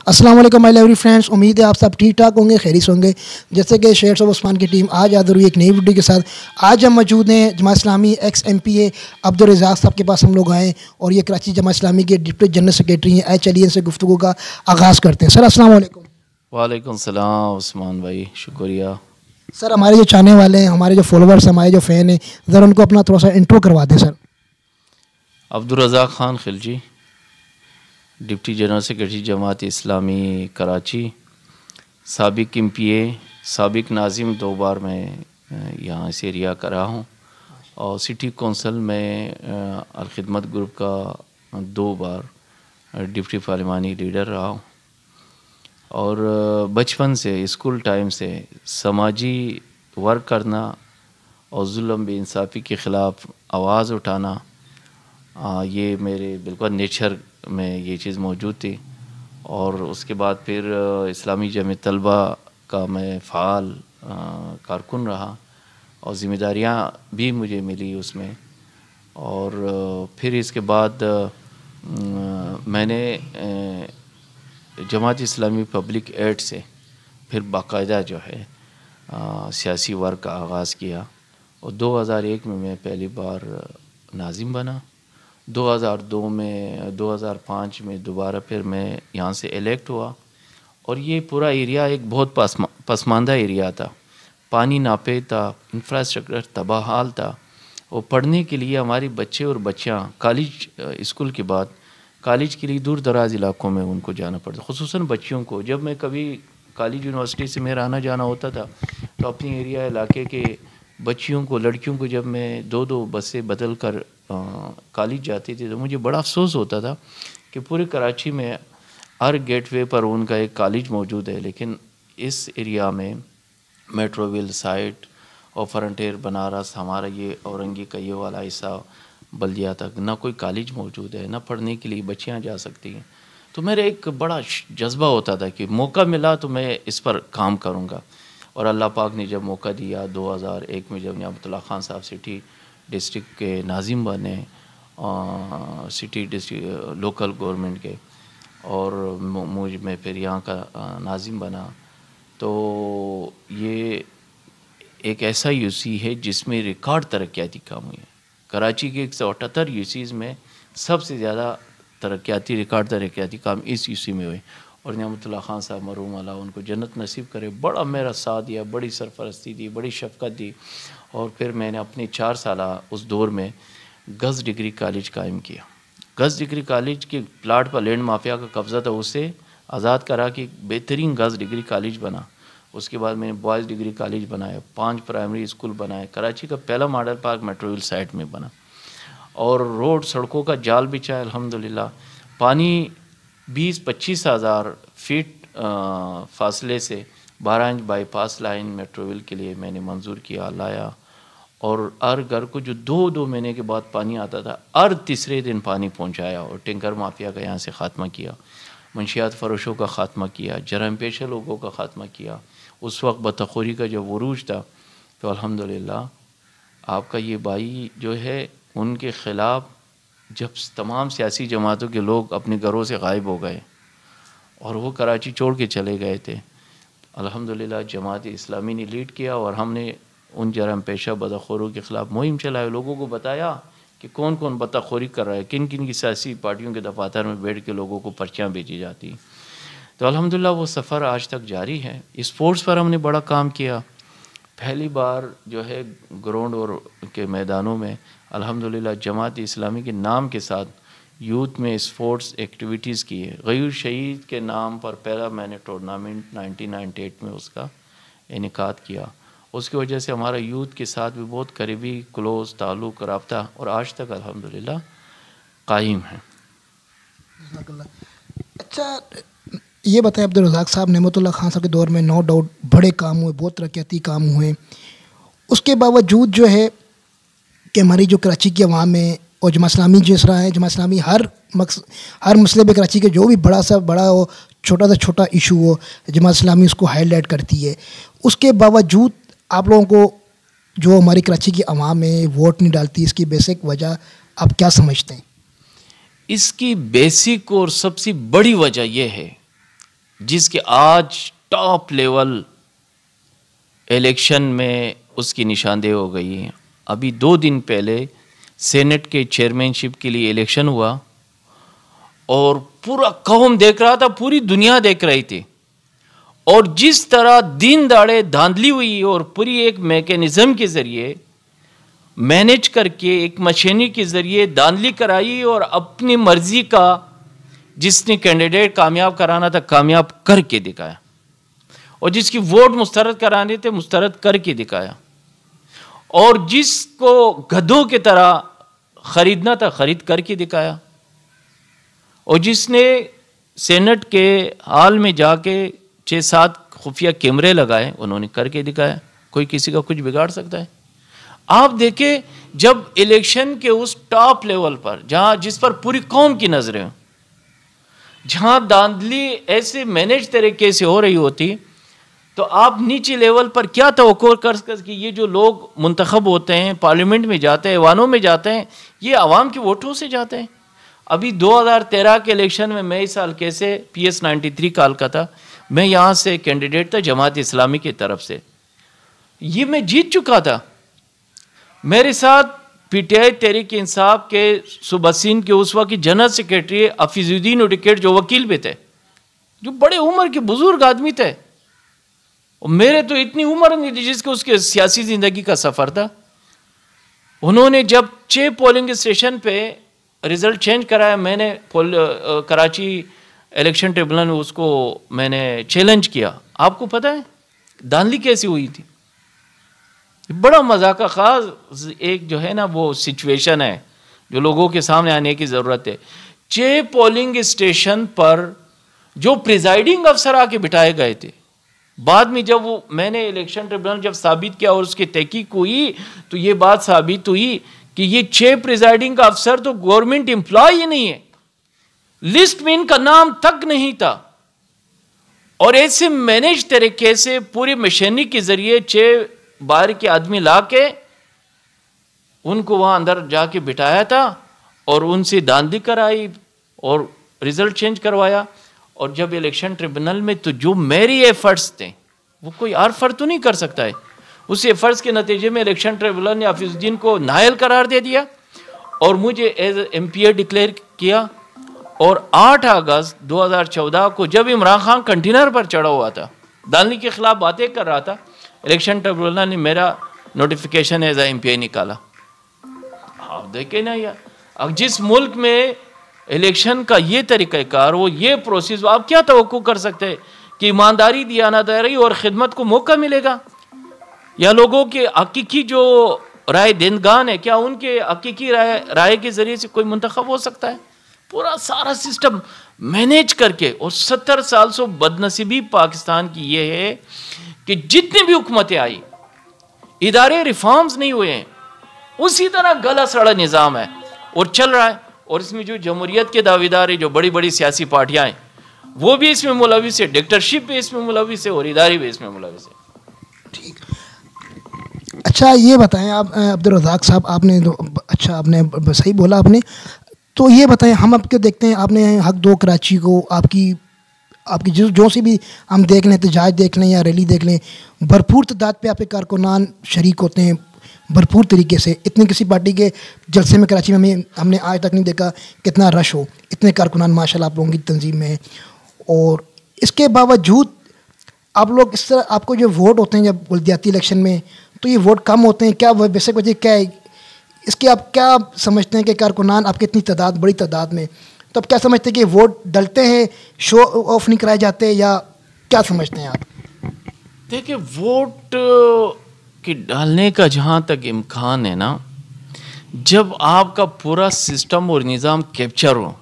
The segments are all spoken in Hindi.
अस्सलाम वालेकुम माय लवली फ्रेंड्स, उम्मीद है आप सब ठीक ठाक होंगे, खैरियत होंगे। जैसे कि शेयर्स ऑफ उस्मान की टीम आज हाज़िर हुई एक नई वीडियो के साथ। आज हम मौजूद हैं जमात इस्लामी एक्स MPA अब्दुल रज़ाक साहब के पास हम लोग आए और ये कराची जमात इस्लामी के डिप्टी जनरल सेक्रेटरी हैं। चलिए इनसे गुफ्तगू का आगाज़ करते हैं। सर अस्सलाम वालेकुम। वालेकुम सलाम उस्मान भाई, शुक्रिया। सर हमारे जो चाहने वाले हैं, हमारे जो फॉलोअर्स, हमारे जो फ़ैन हैं, ज़रा उनको अपना थोड़ा सा इंट्रो करवा दें sir. Abdul Razzaq Khan Khilji, deputy general secretary Jamaat Islami Karachi, साबिक MPA, साबिक नाजिम, 2 बार मैं यहाँ इस एरिया का रहा हूँ और सिटी कौंसल में अलखिदमत ग्रुप का 2 बार डिप्टी पार्लिमानी लीडर रहा हूँ। और बचपन से, स्कूल टाइम से समाजी वर्क करना और जुल्म बेइंसाफ़ी के ख़िलाफ़ आवाज़ उठाना, ये मेरे बिल्कुल नेचर में ये चीज़ मौजूद थी। और उसके बाद फिर इस्लामी जमीयत तलबा का मैं फ़ाल कारकुन रहा और ज़िम्मेदारियाँ भी मुझे मिली उसमें। और फिर इसके बाद मैंने जमात इस्लामी पब्लिक एड से फिर बाकायदा जो है सियासी वर्क का आगाज़ किया और 2001 में मैं पहली बार नाजिम बना। 2005 में दोबारा फिर मैं यहाँ से इलेक्ट हुआ। और ये पूरा एरिया एक बहुत पसमानदा एरिया था, पानी नापे था, इंफ्रास्ट्रक्चर तबाहाल था। और पढ़ने के लिए हमारे बच्चे और बच्चियाँ कॉलेज स्कूल के बाद कॉलेज के लिए दूर दराज इलाकों में उनको जाना पड़ता, खुसूसन बच्चियों को। जब मैं कभी कॉलेज यूनिवर्सिटी से मेरा आना जाना होता था तो अपनी एरिया इलाके के बच्चियों को, लड़कियों को जब मैं 2-2 बसें बदल कर कॉलेज जाती थी तो मुझे बड़ा अफसोस होता था कि पूरे कराची में हर गेटवे पर उनका एक कॉलेज मौजूद है, लेकिन इस एरिया में मेट्रोविल साइट और फ्रंटियर बनारस, हमारा ये औरंगी का ये वाला हिस्सा, बल्दिया तक ना कोई कॉलेज मौजूद है, ना पढ़ने के लिए बच्चियां जा सकती हैं। तो मेरा एक बड़ा जज्बा होता था कि मौका मिला तो मैं इस पर काम करूँगा। और अल्लाह पाक ने जब मौका दिया 2001 में, जब नियामतुल्लाह खान साहब सिटी डिस्ट्रिक्ट के नाजिम बने, सिटी डिस्ट्रिक्ट लोकल गवर्नमेंट के, और मुझ में फिर यहाँ का नाजिम बना। तो ये एक ऐसा यूसी है जिसमें रिकॉर्ड तरक्याती काम हुए। कराची के 178 यूसीज़ में सबसे ज़्यादा रिकॉर्ड तरक्याती काम इस यूसी में हुए। और नियामतुल्लाह खान साहब मरहूम अल्लाह उनको जन्नत नसीब करे, बड़ा मेरा साथ दिया, बड़ी सरपरस्ती दी, बड़ी शफ़क़त दी। और फिर मैंने अपने 4 साल उस दौर में गज़ डिग्री कॉलेज कायम किया। गज़ डिग्री कॉलेज के प्लाट पर लैंड माफिया का कब्ज़ा था, उसे आज़ाद करा कि बेहतरीन गज़ डिग्री कॉलेज बना। उसके बाद मैंने बॉयज़ डिग्री कॉलेज बनाया, 5 प्राइमरी स्कूल बनाए, कराची का पहला मॉडल पार्क मेट्रोविल साइट में बना। और रोड सड़कों का जाल बिछाया अल्हम्दुलिल्लाह। पानी 20-25 हज़ार फीट फासले से 12 इंच बाईपास लाइन मेट्रोविल के लिए मैंने मंजूर किया, लाया। और हर घर को जो 2-2 महीने के बाद पानी आता था, हर तीसरे दिन पानी पहुंचाया। और टैंकर माफिया का यहाँ से ख़ात्मा किया, मंशियात फरोशों का ख़ात्मा किया, जरम पेशा लोगों का ख़ात्मा किया। उस वक्त बतखोरी का जब उरूज था तो अल्हम्दुलिल्लाह आपका ये भाई जो है, उनके ख़िलाफ़ जब तमाम सियासी जमातों के लोग अपने घरों से गायब हो गए और वो कराची छोड़ के चले गए थे, अल्हम्दुलिल्लाह जमात इस्लामी ने लीड किया और हमने उन जरम पेशा बदखोरों के ख़िलाफ़ मुहिम चलाए। लोगों को बताया कि कौन कौन बदखोरी कर रहा है, किन किन की सियासी पार्टियों के दफातर में बैठ के लोगों को पर्चियाँ भेजी जाती। तो अल्हम्दुलिल्लाह वो सफ़र आज तक जारी है। स्पोर्ट्स पर हमने बड़ा काम किया। पहली बार जो है ग्राउंड और के मैदानों में अल्हम्दुलिल्लाह जमात इस्लामी के नाम के साथ यूथ में स्पोर्ट्स एक्टिविटीज़ की है। गयूर शहीद के नाम पर पहला मैंने टूर्नामेंट 1998 में उसका इनेकाद किया। उसकी वजह से हमारा यूथ के साथ भी बहुत करीबी क्लोज़ ताल्लुक़ रब्ता और आज तक अल्हम्दुलिल्लाह कायम है। अच्छा ये बताएं अब्दुल रज़ाक साहब, नियामतुल्लाह खान साहब के दौर में नो डाउट बड़े काम हुए, बहुत तरक्याती काम हुए। उसके बावजूद जो है कि हमारी जो कराची की अवाम है और जमात इस्लामी जिस रहा है, जमात इस्लामी हर मसले पे कराची के जो भी बड़ा सा बड़ा हो, छोटा सा छोटा इशू हो, जमात इस्लामी उसको हाईलाइट करती है। उसके बावजूद आप लोगों को जो हमारी कराची की अवाम है वोट नहीं डालती, इसकी बेसिक वजह आप क्या समझते हैं? इसकी बेसिक और सबसे बड़ी वजह यह है जिसके आज टॉप लेवल इलेक्शन में उसकी निशानदेही हो गई है। अभी 2 दिन पहले सेनेट के चेयरमैनशिप के लिए इलेक्शन हुआ और पूरा कौम देख रहा था, पूरी दुनिया देख रही थी, और जिस तरह दिन दाड़े धांधली हुई और पूरी एक मैकेनिज्म के ज़रिए मैनेज करके एक मशीनरी के ज़रिए धांधली कराई और अपनी मर्जी का जिसने कैंडिडेट कामयाब कराना था कामयाब करके दिखाया, और जिसकी वोट मुस्तरद कराने थे मुस्तरद करके दिखाया, और जिसको गधों की तरह खरीदना था खरीद करके दिखाया, और जिसने सेनेट के हाल में जाके 6-7 खुफिया कैमरे लगाए उन्होंने करके दिखाया। कोई किसी का कुछ बिगाड़ सकता है? आप देखें, जब इलेक्शन के उस टॉप लेवल पर जहां जिस पर पूरी कौम की नजरें हों, जहां धांधली ऐसे मैनेज तरीके से हो रही होती, तो आप नीचे लेवल पर क्या तवक्को कर सकते कि ये जो लोग मुंतखब होते हैं, पार्लियामेंट में जाते हैं, ऐवानों में जाते हैं, ये आवाम के वोटों से जाते हैं। अभी 2013 के इलेक्शन में मैं इस साल कैसे PS 93 काल का था, मैं यहाँ से कैंडिडेट था जमात इस्लामी की तरफ से, ये मैं जीत चुका था। मेरे साथ PTI तहरीक इंसाफ के सुबह के उस वक्त जनरल सेक्रेटरी हफीजुद्दीन उडिकेट जो वकील भी थे, जो बड़े उम्र के बुजुर्ग आदमी थे, और मेरे तो इतनी उम्र नहीं थी जिसके उसके सियासी ज़िंदगी का सफ़र था। उन्होंने जब 6 पोलिंग स्टेशन पे रिज़ल्ट चेंज कराया, मैंने कराची इलेक्शन ट्रिब्यूनल में उसको मैंने चैलेंज किया। आपको पता है धांधली कैसी हुई थी? बड़ा मजाका खास एक जो है ना वो सिचुएशन है जो लोगों के सामने आने की ज़रूरत है। 6 पोलिंग स्टेशन पर जो प्रिजाइडिंग अफसर आके बिठाए गए थे, बाद में जब वो मैंने इलेक्शन ट्रिब्यूनल जब साबित किया और उसकी तहकीक हुई तो ये बात साबित हुई कि ये 6 प्रिजाइडिंग अफसर तो गवर्नमेंट एम्प्लॉय ही नहीं है, लिस्ट में इनका नाम तक नहीं था, और ऐसे मैनेज तरीके से पूरी मशीनरी के जरिए 6 बाहर के आदमी लाके उनको वहां अंदर जाके बिठाया था और उनसे धांधली कराई और रिजल्ट चेंज करवाया। और जब इलेक्शन ट्रिब्यूनल में तो जो मेरी एफर्ट्स थे वो कोई और फर्ज तो नहीं कर सकता है, उस एफर्ट्स के नतीजे में इलेक्शन ट्रिब्यूनल ने हफीजुद्दीन को नाअहल करार दे दिया और मुझे एज MPA डिक्लेयर किया। और 8 अगस्त 2014 को जब इमरान खान कंटेनर पर चढ़ा हुआ था, धांधली के खिलाफ बातें कर रहा था, इलेक्शन ट्रिब्यूनल ने मेरा नोटिफिकेशन एज MPA निकाला। आप देखें ना यार, अब जिस मुल्क में इलेक्शन का ये तरीक़ाकार वो ये प्रोसेस, आप क्या तवक्को कर सकते हैं कि ईमानदारी, दियानतदारी और खिदमत को मौका मिलेगा? या लोगों के हकीकी जो राय दहिंदगान है, क्या उनके हकीकी राय के ज़रिए से कोई मुंतखब हो सकता है? पूरा सारा सिस्टम मैनेज करके। और 70 साल से बदनसीबी पाकिस्तान की ये है कि जितनी भी हुकूमतें आई, इदारे रिफॉर्म्स नहीं हुए हैं, उसी तरह गला सड़ा निज़ाम है और चल रहा है। और इसमें जो जमहूरियत के दावेदार है, जो बड़ी बड़ी सियासी पार्टियां हैं, वो भी इसमें मुलविस है, डिक्टेटरशिप भी इसमें मुलविस है और इदारे भी इसमें मुलविस है। ठीक, अच्छा ये बताएं आप अब्दुल रज़ाक साहब, आपने अच्छा आपने सही बोला आपने, तो ये बताएं हम आपके देखते हैं, आपने हक दो कराची को, आपकी जो सी भी हम देख लें, एहतजाज देख लें या रैली देख लें, भरपूर तादाद पे आपके कारकुनान शरीक होते हैं भरपूर तरीके से। इतनी किसी पार्टी के जलसे में कराची में हमने आज तक नहीं देखा कितना रश हो, इतने कारकुनान माशाल्लाह आप लोगों की तंजीम में है। और इसके बावजूद आप लोग इस तरह, आपको जो वोट होते हैं जब बल्दियाती इलेक्शन में, तो ये वोट कम होते हैं, क्या बेसिक वजह क्या है इसकी? आप क्या समझते हैं कि कारकुनान आपकी इतनी तादाद, बड़ी तादाद में, तो आप क्या समझते हैं कि वोट डलते हैं, शो ऑफ नहीं कराए जाते, या क्या समझते हैं आप? देखिए, वोट के डालने का जहाँ तक इम्कान है ना, जब आपका पूरा सिस्टम और निज़ाम कैप्चर हो,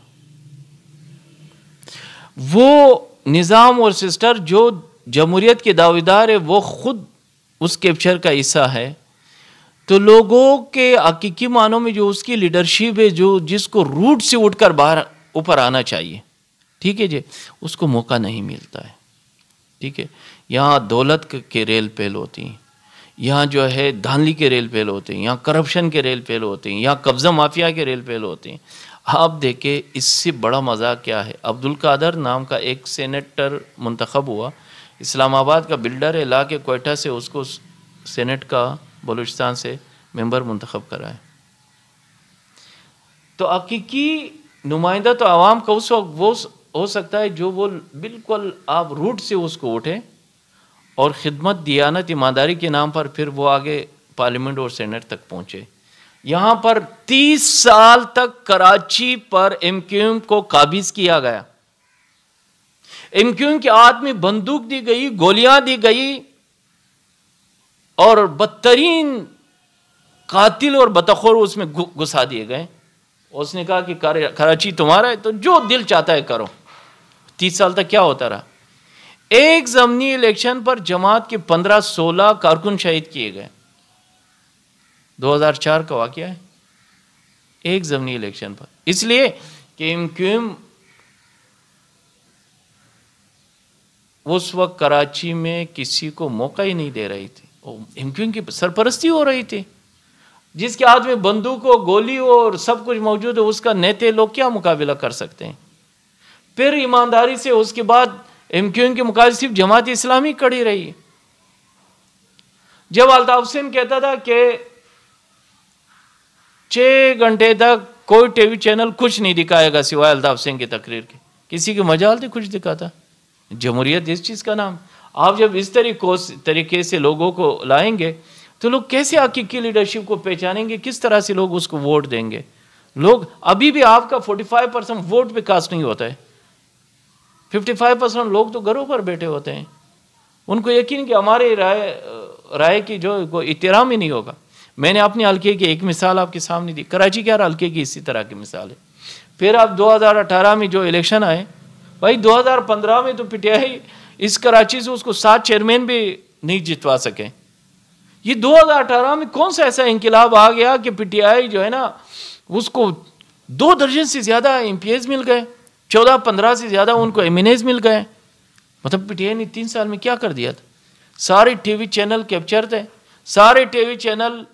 वो निज़ाम और सिस्टम जो जमहूरियत के दावेदार है वो खुद उस कैप्चर का हिस्सा है, तो लोगों के हकीकी मानों में जो उसकी लीडरशिप है, जो जिसको रूट से उठकर बाहर ऊपर आना चाहिए, ठीक है जी, उसको मौका नहीं मिलता है। ठीक है, यहाँ दौलत के रेल पेल होती हैं, यहाँ जो है धांधली के रेल पेल होते हैं, यहाँ करप्शन के रेल पेल होते हैं, यहाँ कब्ज़ा माफिया के रेल पेल होते हैं। आप देखें इससे बड़ा मज़ा क्या है। अब्दुल कादर नाम का एक सेनेटर मुंतखब हुआ, इस्लामाबाद का बिल्डर है, ला के क्वेटा से उसको सेनेट का बलूचिस्तान से मेंबर मुंतखब कराए। तो हकीकी नुमाइंदा तो आवाम का उस वक्त वो हो सकता है जो वो बिल्कुल आप रूट से उसको उठे और ख़िदमत, दियानत, ईमानदारी के नाम पर फिर वो आगे पार्लियामेंट और सेनेट तक पहुँचे। यहाँ पर 30 साल तक कराची पर एमक्यूएम को काबिज किया गया। एमक्यूएम के हाथ में बंदूक दी गई, गोलियां दी गई और बदतरीन कातिल और बतखोर उसमें घुसा दिए गए। उसने कहा कि कराची तुम्हारा है तो जो दिल चाहता है करो। 30 साल तक क्या होता रहा। एक ज़मनी इलेक्शन पर जमात के 15-16 कारकुन शहीद किए गए। 2004 का वाकया है, एक ज़मनी इलेक्शन पर। इसलिए कि एमक्यूएम उस वक्त कराची में किसी को मौका ही नहीं दे रही थी। एमक्यूएम की सरपरस्ती हो रही थी। जिसके हाथ में बंदूक हो, गोली हो और सब कुछ मौजूद है, उसका नेते लोग क्या मुकाबला कर सकते हैं। फिर ईमानदारी से उसके बाद एमक्यूएम के मुकाबले सिर्फ जमात इस्लामी खड़ी रही। जब अल्ताफ हुसैन कहता था कि 6 घंटे तक कोई टीवी चैनल कुछ नहीं दिखाएगा सिवाय अल्ताफ हुसैन की तकरीर के, किसी के मजाल थे कुछ दिखाता। जमहूरियत इस चीज़ का नाम। आप जब इस तरीके से लोगों को लाएंगे तो लोग कैसे हकीकी लीडरशिप को पहचानेंगे, किस तरह से लोग उसको वोट देंगे। लोग अभी भी आपका 45% वोट पे कास्ट नहीं होता है। 55% लोग तो घरों पर बैठे होते हैं। उनको यकीन कि हमारे राय की जो कोई एहतराम ही नहीं होगा। मैंने अपने हल्के की एक मिसाल आपके सामने दी, कराची के हर हल्के की इसी तरह की मिसाल है। फिर आप 2018 में जो इलेक्शन आए, भाई 2015 में तो पीटीआई इस कराची से उसको 7 चेयरमैन भी नहीं जितवा सके। ये 2018 में कौन सा ऐसा इंकलाब आ गया कि पीटीआई जो है ना उसको 2 दर्जन से ज़्यादा एमपीएस मिल गए, 14-15 से ज़्यादा उनको एमएनएज मिल गए। मतलब पीटीआई ने 3 साल में क्या कर दिया था। सारे टीवी चैनल कैप्चर थे, सारे टीवी चैनल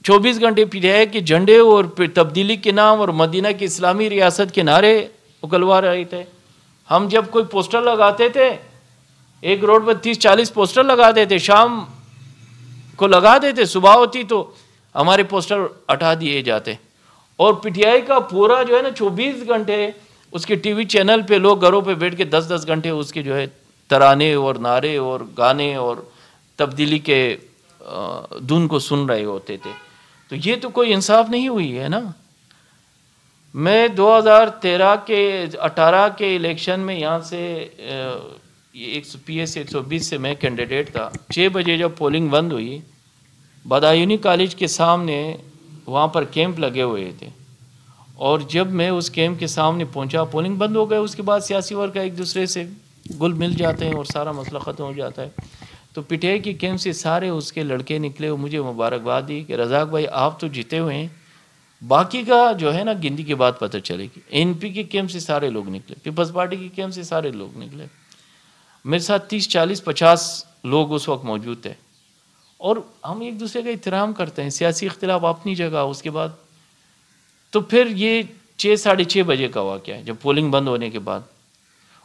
24 घंटे पीटीआई के झंडे और तब्दीली के नाम और मदीना की इस्लामी रियासत के नारे उगलवा रहे थे। हम जब कोई पोस्टर लगाते थे, एक रोड पर 30-40 पोस्टर लगाते थे, शाम को लगा देते, सुबह होती तो हमारे पोस्टर हटा दिए जाते। और पीटीआई का पूरा जो है ना 24 घंटे उसके टीवी चैनल पे लोग घरों पे बैठ के 10-10 घंटे उसके जो है तराने और नारे और गाने और तब्दीली के धुन को सुन रहे होते थे। तो ये तो कोई इंसाफ नहीं हुई है ना। मैं 2018 के इलेक्शन में यहाँ से PS 120 से मैं कैंडिडेट था। 6 बजे जब पोलिंग बंद हुई, बदायूनी कॉलेज के सामने वहाँ पर कैंप लगे हुए थे और जब मैं उस कैंप के सामने पहुँचा, पोलिंग बंद हो गए। उसके बाद सियासी वर्ग एक दूसरे से गुल मिल जाते हैं और सारा मसला ख़त्म हो जाता है। तो पीटीआई के कैंप से सारे उसके लड़के निकले और मुझे मुबारकबाद दी कि रज़ाक भाई आप तो जीते हुए हैं, बाकी का जो है ना गिनती के बाद पता चलेगी। एनपी के कैंप से सारे लोग निकले, पीपल्स पार्टी के कैंप से सारे लोग निकले। मेरे साथ 30-40-50 लोग उस वक्त मौजूद थे और हम एक दूसरे का एहतराम करते हैं। सियासी इख्तिलाफ अपनी जगह। उसके बाद तो फिर ये 6-6:30 बजे का वाक़या है जब पोलिंग बंद होने के बाद।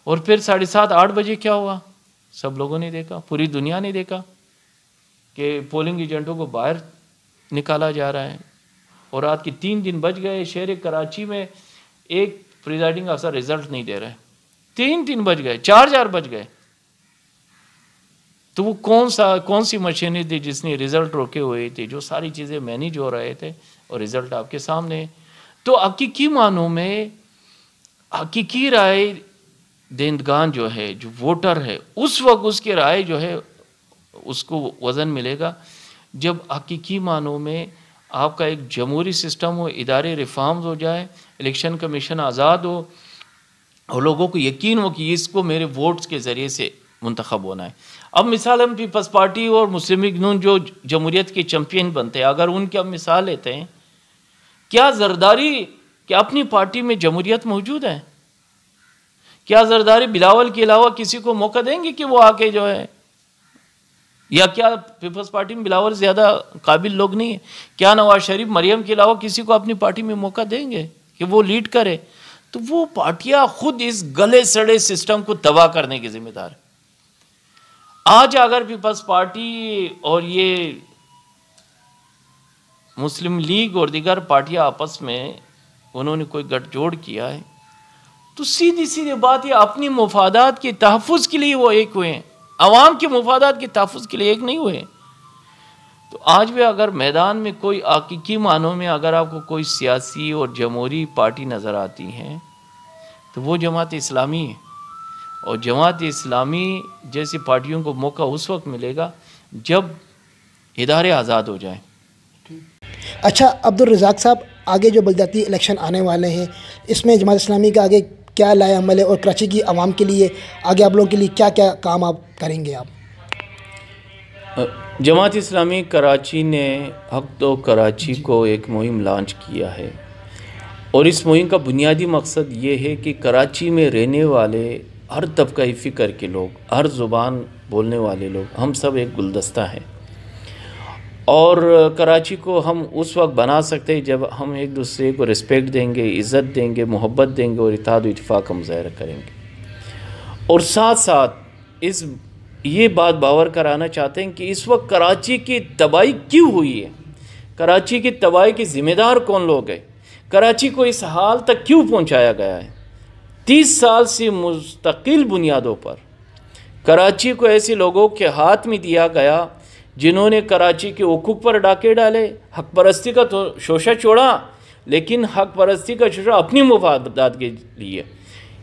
और फिर 7:30-8 बजे क्या हुआ, सब लोगों ने देखा, पूरी दुनिया ने देखा कि पोलिंग एजेंटों को बाहर निकाला जा रहा है। और रात के 3 दिन बज गए। शहर कराची में एक प्रिजाइडिंग अफसर रिजल्ट नहीं दे रहा है। 3 बज गए, 4 बज गए। तो वो कौन सी मशीनरी थी जिसने रिजल्ट रोके हुए थे, जो सारी चीज़ें मैनेज हो रहे थे और रिजल्ट आपके सामने। तो हकीकी मानों में हकीकी राय देंदगान जो है, जो वोटर है, उस वक्त उसकी राय जो है उसको वज़न मिलेगा जब हकीकी मानों में आपका एक जमहूरी सिस्टम हो, इदारे रिफॉर्म्स हो जाए, इलेक्शन कमीशन आज़ाद हो और लोगों को यकीन हो कि इसको मेरे वोट्स के ज़रिए से मुंतखब होना है। अब मिसाल हम पीपल्स पार्टी और मुस्लिम लीग नून जो जमहूरियत के चैम्पियन बनते हैं, अगर उनकी हम मिसाल लेते हैं, क्या जरदारी क्या अपनी पार्टी में जमहूरियत मौजूद है? क्या जरदारी बिलावल के अलावा किसी को मौका देंगे कि वो आके जो है, या क्या पीपल्स पार्टी में बिलावल ज़्यादा काबिल लोग नहीं है? क्या नवाज शरीफ मरियम के अलावा किसी को अपनी पार्टी में मौका देंगे? कि वो लीड करे, तो वो पार्टियां खुद इस गले सड़े सिस्टम को तबाह करने की जिम्मेदार है। आज अगर पीपल्स पार्टी और ये मुस्लिम लीग और दीगर पार्टियां आपस में उन्होंने कोई गठजोड़ किया है, तो सीधी सीधी बात ये अपनी मुफादात के तहफ़्फ़ुज़ के लिए वो एक हुए हैं, अवाम के मुफादात के तहफ़्फ़ुज़ के लिए एक नहीं हुए। तो आज भी अगर मैदान में कोई हकीकी मानों में अगर आपको कोई सियासी और जमहूरी पार्टी नज़र आती हैं तो वो जमात इस्लामी है। और जमात इस्लामी जैसी पार्टियों को मौका उस वक्त मिलेगा जब इदारे आज़ाद हो जाएं। अच्छा अब्दुल रज़ाक साहब, आगे जो बलदियाती इलेक्शन आने वाले हैं, इसमें जमात इस्लामी का आगे क्या लाए अमल है और कराची की आवाम के लिए आगे आप लोगों के लिए क्या क्या काम आप करेंगे? आप जमात इस्लामी कराची ने हक तो कराची को एक मुहिम लॉन्च किया है और इस मुहिम का बुनियादी मकसद ये है कि कराची में रहने वाले हर तबका फ़िक्र के लोग, हर ज़ुबान बोलने वाले लोग, हम सब एक गुलदस्ता हैं और कराची को हम उस वक्त बना सकते हैं जब हम एक दूसरे को रिस्पेक्ट देंगे, इज़्ज़त देंगे, मोहब्बत देंगे और इत्तेहाद व इत्तेफाक का मुज़ाहरा करेंगे। और साथ साथ ये बात बावर कराना चाहते हैं कि इस वक्त कराची की तबाही क्यों हुई है, कराची की तबाही के ज़िम्मेदार कौन लोग हैं, कराची को इस हाल तक क्यों पहुंचाया गया है। 30 साल से मुस्तकिल बुनियादों पर कराची को ऐसे लोगों के हाथ में दिया गया जिन्होंने कराची के हुकूक पर डाके डाले, हक परस्ती का तो शोशा छोड़ा, लेकिन हक परस्ती का शोशा अपनी मुफादात के लिए।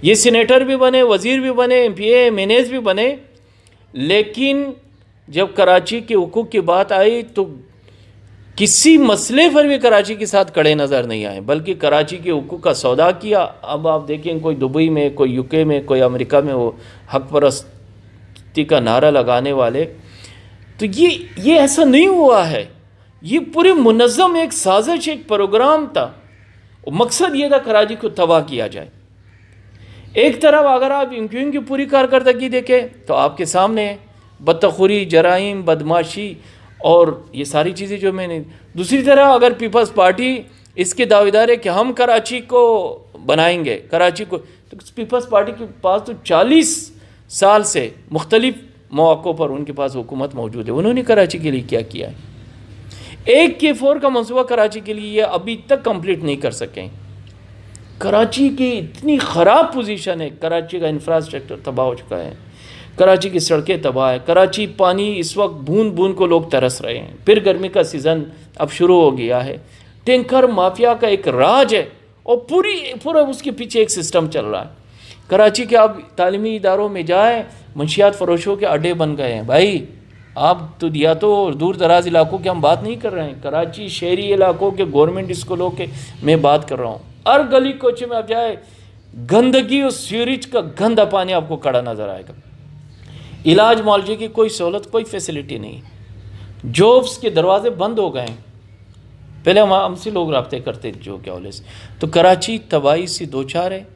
ये सीनेटर भी बने, वज़ीर भी बने, MPA MNAs भी बने, लेकिन जब कराची के हुकूक की बात आई तो किसी मसले पर भी कराची के साथ खड़े नज़र नहीं आए, बल्कि कराची के हुकूक का सौदा किया। अब आप देखें कोई दुबई में, कोई UK में, कोई अमेरिका में वो हक परस्ती का नारा लगाने वाले। तो ये ऐसा नहीं हुआ है, ये पूरे मुनज़्ज़म एक साजिश, एक प्रोग्राम था। मकसद ये था कराची को तबाह किया जाए। एक तरफ अगर आप इनकी पूरी कारकर्दगी देखें तो आपके सामने बदतखोरी, जराइम, बदमाशी और ये सारी चीज़ें जो मैंने। दूसरी तरफ अगर पीपल्स पार्टी इसके दावेदार है कि हम कराची को बनाएंगे, कराची को, तो पीपल्स पार्टी के पास तो 40 साल से मुख्तलिफ मौक़ों पर उनके पास हुकूमत मौजूद है। उन्होंने कराची के लिए क्या किया है? 1K4 का मनसूबा कराची के लिए अभी तक कंप्लीट नहीं कर सकें। कराची की इतनी ख़राब पोजीशन है, कराची का इंफ्रास्ट्रक्चर तबाह हो चुका है, कराची की सड़कें तबाह है, कराची पानी इस वक्त बूंद बूंद को लोग तरस रहे हैं। फिर गर्मी का सीज़न अब शुरू हो गया है। टैंकर माफिया का एक राज है और पूरा उसके पीछे एक सिस्टम चल रहा है। कराची के आप तालीमी इदारों में जाएँ, मंशियात फ़रोशों के अड्डे बन गए हैं। भाई आप तो दिया तो दूर दराज इलाकों की हम बात नहीं कर रहे हैं, कराची शहरी इलाकों के गवर्नमेंट स्कूलों के मैं बात कर रहा हूँ। हर गली कोचे में आप जाए, गंदगी और सीवरेज का गंदा पानी आपको खड़ा नज़र आएगा। इलाज मुआलजे की कोई सहूलत, कोई फैसिलिटी नहीं। जॉब्स के दरवाजे बंद हो गए हैं। पहले हमसे लोग रब्ते करते थे जो क्या वाले से। तो कराची तबाही से दो चार है।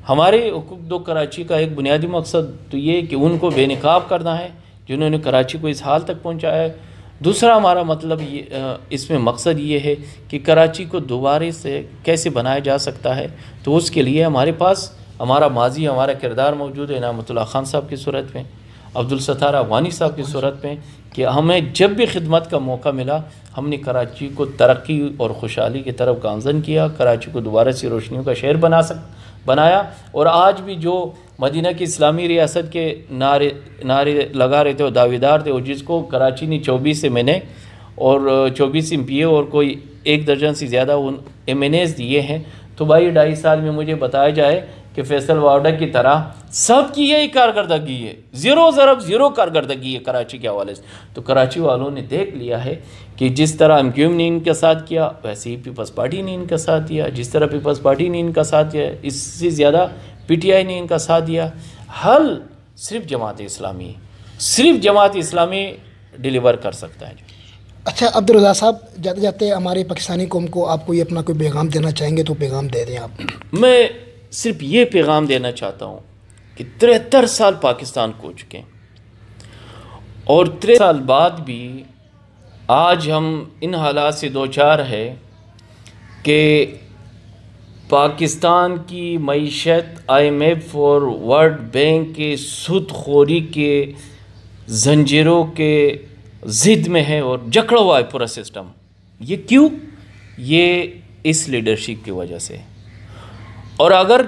हमारे हुकूक दो कराची का एक बुनियादी मकसद तो ये कि उनको बेनकाब करना है जिन्होंने कराची को इस हाल तक पहुंचाया है। दूसरा हमारा मतलब ये इसमें मकसद ये है कि कराची को दोबारा से कैसे बनाया जा सकता है। तो उसके लिए हमारे पास हमारा माजी, हमारा किरदार मौजूद है इनामतुल्लाह खान साहब की सूरत में, अब्दुल सत्तार अफगानी साहब की सूरत में, कि हमें जब भी खिदमत का मौका मिला हमने कराची को तरक्की और खुशहाली की तरफ गामज़न किया, कराची को दोबारा से रोशनियों का शहर बनाया। और आज भी जो मदीना की इस्लामी रियासत के नारे लगा रहे थे और दावेदार थे, और जिसको कराची ने 24 MNA और 24 MPA और कोई 1 दर्जन से ज़्यादा उन MNAs दिए हैं। तो भाई 2.5 साल में मुझे बताया जाए कि फैसल वार्डा की तरह सबकी यही कारकर्दगी है, ज़ीरो कारकर्दगी है कराची के हवाले से। तो कराची वालों ने देख लिया है कि जिस तरह MQM ने इनका साथ किया वैसे ही पीपल्स पार्टी ने इनका साथ दिया, जिस तरह पीपल्स पार्टी ने इनका साथ दिया इससे ज़्यादा PTI ने इनका साथ दिया। हल सिर्फ जमात इस्लामी, सिर्फ जमात इस्लामी डिलीवर कर सकता है। अच्छा अब्दुल रज़ाक साहब, जाते जाते हमारे पाकिस्तानी कौम को आप कोई अपना कोई पैगाम देना चाहेंगे तो पैगाम दे दें आप। मैं सिर्फ ये पैगाम देना चाहता हूँ कि 73 साल पाकिस्तान को चुके हैं और 73 साल बाद भी आज हम इन हालात से दो चार है कि पाकिस्तान की मईशत IMF और वर्ल्ड बैंक के सूदखोरी के जंजीरों के ज़िद में है और जकड़ा हुआ है पूरा सिस्टम। ये क्यों? ये इस लीडरशिप की वजह से। और अगर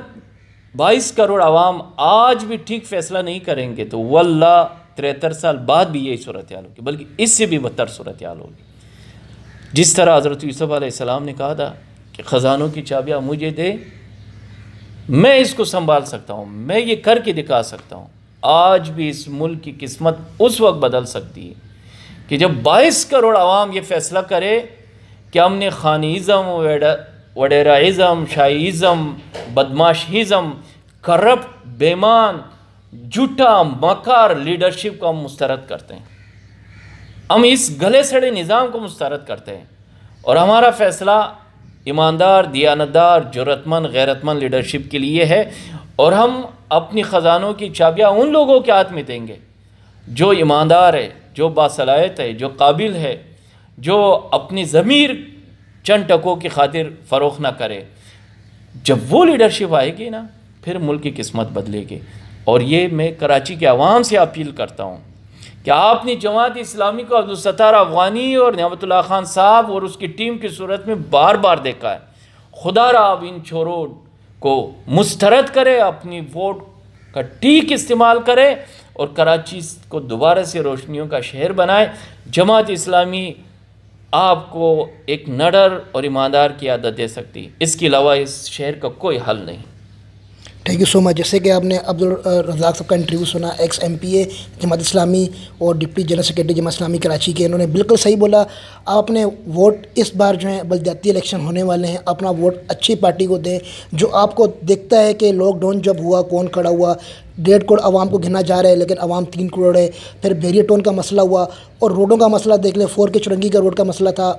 22 करोड़ आवाम आज भी ठीक फैसला नहीं करेंगे तो वल्लाह 73 साल बाद भी यही सूरत हाल होगी, बल्कि इससे भी बदतर सूरत हाल होगी। जिस तरह हज़रत यूसुफ़ अलैहिस्सलाम ने कहा था कि ख़ज़ानों की चाबियाँ मुझे दे, मैं इसको संभाल सकता हूँ, मैं ये करके दिखा सकता हूँ। आज भी इस मुल्क की किस्मत उस वक्त बदल सकती है कि जब 22 करोड़ आवाम ये फ़ैसला करे कि हमने खानीज़म, वडेराइज़म, शाहीज़म, बदमाशीज़म, करप्ट, बेमान, झूठा, मकार लीडरशिप को हम मुस्तरद करते हैं। हम इस गले सड़े निज़ाम को मुस्तरद करते हैं और हमारा फ़ैसला ईमानदार, दियानतदार, जुर्रतमंद, गैरतमंद लीडरशिप के लिए है। और हम अपनी ख़ज़ानों की चाबियाँ उन लोगों के हाथ में देंगे जो ईमानदार है, जो बासलाहियत है, जो काबिल है, जो अपनी ज़मीर चंद टकों की खातिर फ़रोख ना करे। जब वो लीडरशिप आएगी ना, फिर मुल्क की किस्मत बदलेगी। और ये मैं कराची के अवाम से अपील करता हूँ कि आपने जमात इस्लामी को अब्दुल सत्तार अफ़गानी और नियामतुल्लाह खान साहब और उसकी टीम की सूरत में बार बार देखा है। खुदा रहा आप इन छोरों को मुस्तरद करें, अपनी वोट का ठीक इस्तेमाल करें और कराची को दोबारा से रोशनियों का शहर बनाए। जमात इस्लामी आपको एक निडर और ईमानदार की आदत दे सकती है, इसके अलावा इस शहर का कोई हल नहीं। Thank you so much. जैसे कि आपने अब्दुल रज़ाक साहब का इंटरव्यू सुना, एक्स MPA जमात इस्लामी और deputy general secretary Jamaat Islami Karachi के, इन्होंने बिल्कुल सही बोला। आप अपने वोट इस बार जो है बलदियाती इलेक्शन होने वाले हैं, अपना वोट अच्छी पार्टी को दें जो आपको दिखता है कि लॉकडाउन जब हुआ कौन खड़ा हुआ, 1.5 करोड़ आवाम को गिना जा रहा है लेकिन आवाम 3 करोड़ है। फिर बैरियर टोन का मसला हुआ और रोडों का मसला देख लें, 4 के चुरंगी का रोड का मसला था।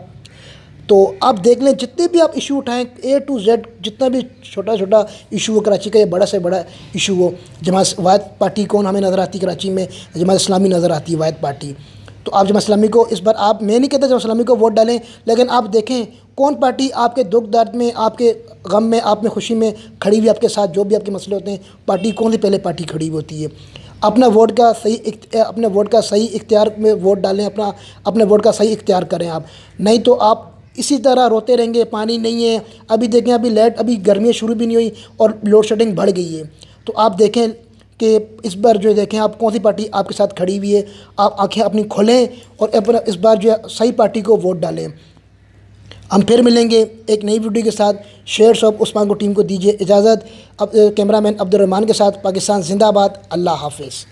तो आप देख लें जितने भी आप इशू उठाएं A to Z, जितना भी छोटा छोटा इशू हो कराची का, ये बड़ा से बड़ा इशू हो, जमात वाहिद पार्टी कौन हमें नज़र आती कराची में? जमात इस्लामी नज़र आती है, वाहिद पार्टी। तो आप जमात इस्लामी को इस बार, आप, मैं नहीं कहता जमात इस्लामी को वोट डालें, लेकिन आप देखें कौन पार्टी आपके दुख दर्द में, आपके गम में, आप में खुशी में खड़ी हुई आपके साथ, जो भी आपके मसले होते हैं, पार्टी कौन सी पहले पार्टी खड़ी होती है। अपना वोट का सही इख्तियार में वोट डालें, अपने वोट का सही इख्तियार करें आप। नहीं तो आप इसी तरह रोते रहेंगे, पानी नहीं है। अभी देखें, अभी गर्मियाँ शुरू भी नहीं हुई और लोड शेडिंग बढ़ गई है। तो आप देखें कि इस बार जो देखें आप कौन सी पार्टी आपके साथ खड़ी हुई है, आप आंखें अपनी खोलें और अपना इस बार जो है सही पार्टी को वोट डालें। हम फिर मिलेंगे एक नई वीडियो के साथ। शेयर शॉप उस्मान को टीम को दीजिए इजाज़त। अब कैमरामैन अब्दुल रहमान के साथ पाकिस्तान जिंदाबाद। अल्लाह हाफिज़।